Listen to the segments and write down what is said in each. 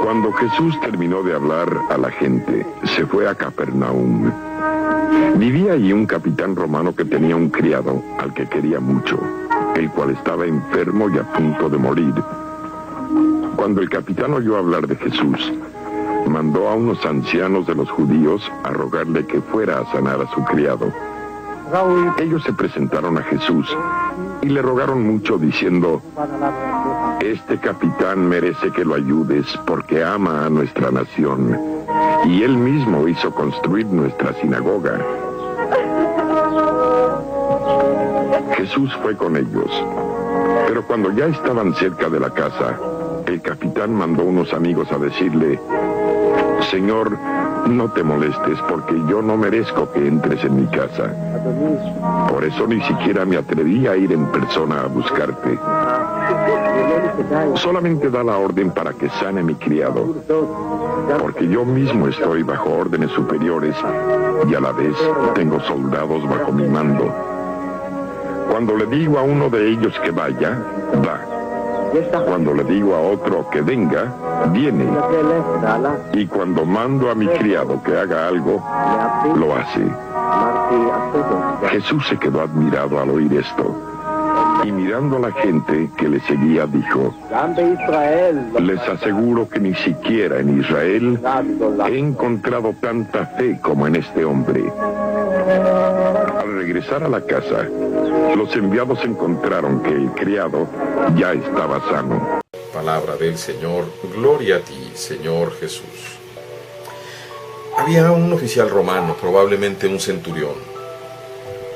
Cuando Jesús terminó de hablar a la gente, se fue a Capernaum. Vivía allí un capitán romano que tenía un criado al que quería mucho, el cual estaba enfermo y a punto de morir. Cuando el capitán oyó hablar de Jesús, mandó a unos ancianos de los judíos a rogarle que fuera a sanar a su criado. Ellos se presentaron a Jesús y le rogaron mucho diciendo: este capitán merece que lo ayudes porque ama a nuestra nación y él mismo hizo construir nuestra sinagoga. Jesús fue con ellos, pero cuando ya estaban cerca de la casa, el capitán mandó unos amigos a decirle: Señor, no te molestes porque yo no merezco que entres en mi casa. Por eso ni siquiera me atreví a ir en persona a buscarte. Solamente da la orden para que sane mi criado, porque yo mismo estoy bajo órdenes superiores y a la vez tengo soldados bajo mi mando. Cuando le digo a uno de ellos que vaya, va. Cuando le digo a otro que venga, viene. Y cuando mando a mi criado que haga algo, lo hace. Jesús se quedó admirado al oír esto. Y mirando a la gente que le seguía, dijo: les aseguro que ni siquiera en Israel he encontrado tanta fe como en este hombre. Al regresar a la casa, los enviados encontraron que el criado ya estaba sano. Palabra del Señor. Gloria a ti, Señor Jesús. Había un oficial romano, probablemente un centurión,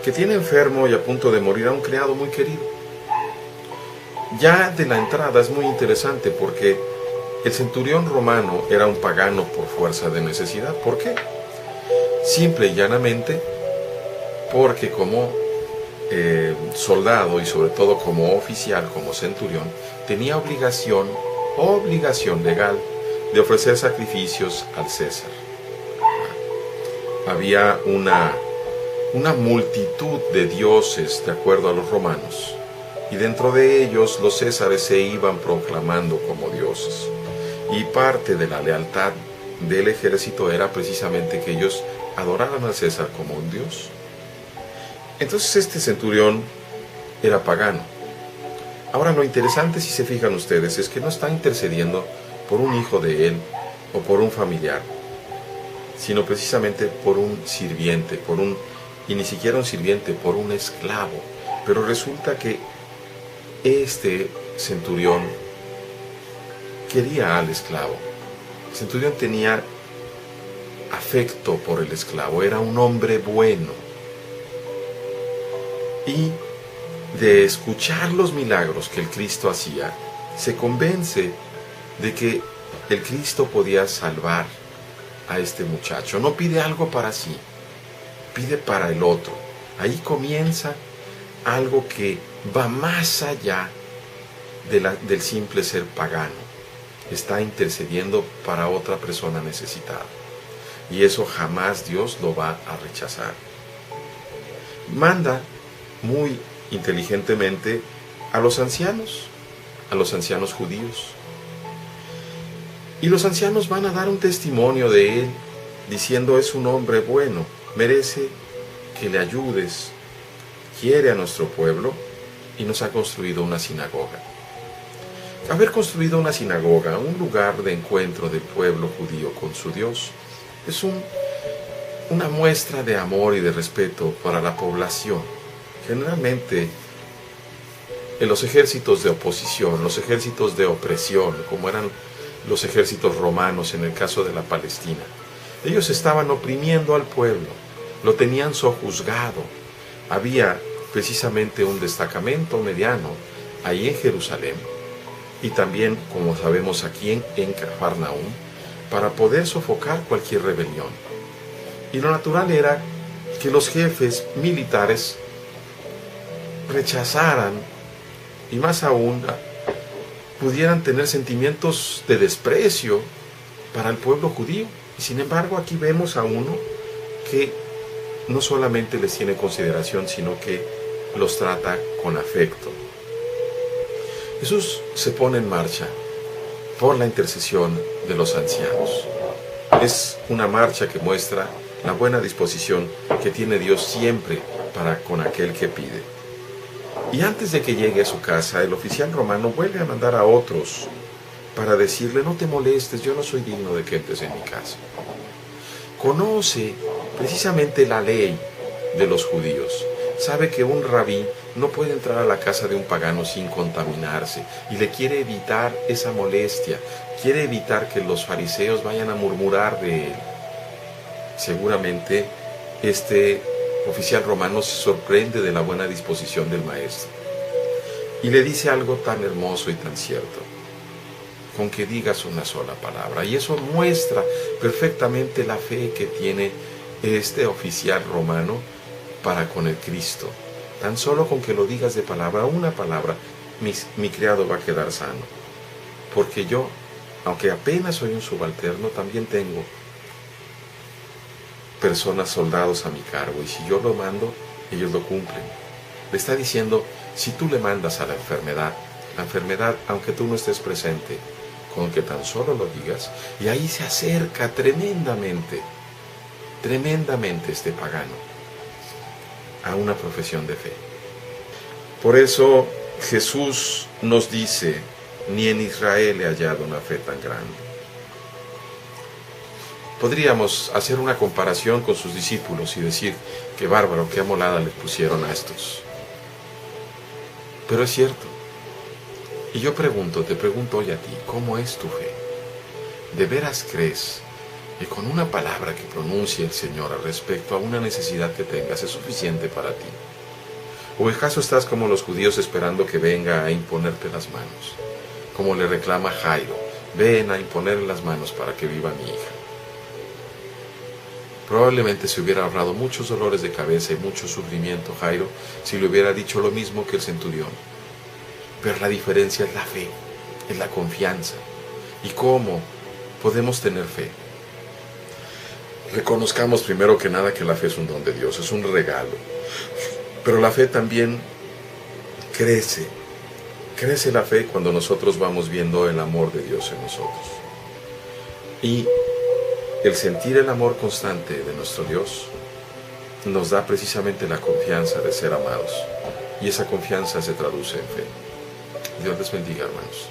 que tiene enfermo y a punto de morir a un criado muy querido. Ya de la entrada es muy interesante porque el centurión romano era un pagano por fuerza de necesidad. ¿Por qué? Simple y llanamente porque como soldado y sobre todo como oficial, como centurión, tenía obligación legal de ofrecer sacrificios al César. Había una multitud de dioses de acuerdo a los romanos, y dentro de ellos los césares se iban proclamando como dioses, y parte de la lealtad del ejército era precisamente que ellos adoraran al César como un dios. Entonces este centurión era pagano. Ahora lo interesante, si se fijan ustedes, es que no está intercediendo por un hijo de él o por un familiar, sino precisamente por un sirviente, y ni siquiera un sirviente, por un esclavo. Pero resulta que este centurión quería al esclavo. El centurión tenía afecto por el esclavo, era un hombre bueno. Y de escuchar los milagros que el Cristo hacía, se convence de que el Cristo podía salvar a este muchacho. No pide algo para sí, pide para el otro. Ahí comienza algo que va más allá del simple ser pagano. Está intercediendo para otra persona necesitada. Y eso jamás Dios lo va a rechazar. Manda muy inteligentemente a los ancianos judíos. Y los ancianos van a dar un testimonio de él, diciendo: es un hombre bueno, merece que le ayudes, quiere a nuestro pueblo y nos ha construido una sinagoga. Haber construido una sinagoga, un lugar de encuentro del pueblo judío con su Dios, es una muestra de amor y de respeto para la población. Generalmente en los ejércitos de oposición, los ejércitos de opresión, como eran los ejércitos romanos en el caso de la Palestina, ellos estaban oprimiendo al pueblo, lo tenían sojuzgado. Había precisamente un destacamento mediano ahí en Jerusalén y también, como sabemos, aquí en Capernaum, para poder sofocar cualquier rebelión. Y lo natural era que los jefes militares rechazaran y más aún pudieran tener sentimientos de desprecio para el pueblo judío. Y sin embargo aquí vemos a uno que no solamente les tiene consideración, sino que los trata con afecto. Jesús se pone en marcha por la intercesión de los ancianos. Es una marcha que muestra la buena disposición que tiene Dios siempre para con aquel que pide. Y antes de que llegue a su casa, el oficial romano vuelve a mandar a otros para decirle: no te molestes, yo no soy digno de que entres en mi casa. Conoce precisamente la ley de los judíos. Sabe que un rabí no puede entrar a la casa de un pagano sin contaminarse, y le quiere evitar esa molestia, quiere evitar que los fariseos vayan a murmurar de él. Seguramente este oficial romano se sorprende de la buena disposición del maestro y le dice algo tan hermoso y tan cierto: con que digas una sola palabra. Y eso muestra perfectamente la fe que tiene este oficial romano para con el Cristo. Tan solo con que lo digas de palabra, una palabra, mi criado va a quedar sano. Porque yo, aunque apenas soy un subalterno, también tengo personas, soldados a mi cargo, y si yo lo mando, ellos lo cumplen. Le está diciendo: si tú le mandas a la enfermedad, aunque tú no estés presente, con que tan solo lo digas, y ahí se acerca tremendamente este pagano a una profesión de fe. Por eso Jesús nos dice: ni en Israel he hallado una fe tan grande. Podríamos hacer una comparación con sus discípulos y decir: qué bárbaro, qué amolada les pusieron a estos. Pero es cierto. Y yo te pregunto hoy a ti: ¿cómo es tu fe? ¿De veras crees que con una palabra que pronuncie el Señor al respecto a una necesidad que tengas es suficiente para ti? ¿O acaso estás como los judíos esperando que venga a imponerte las manos? Como le reclama Jairo: ven a imponerle las manos para que viva mi hija. Probablemente se hubiera ahorrado muchos dolores de cabeza y mucho sufrimiento Jairo si le hubiera dicho lo mismo que el centurión. Pero la diferencia es la fe, es la confianza. ¿Y cómo podemos tener fe? Reconozcamos primero que nada que la fe es un don de Dios, es un regalo. Pero la fe también crece. Crece la fe cuando nosotros vamos viendo el amor de Dios en nosotros. Y el sentir el amor constante de nuestro Dios nos da precisamente la confianza de ser amados. Y esa confianza se traduce en fe. Dios les bendiga, hermanos.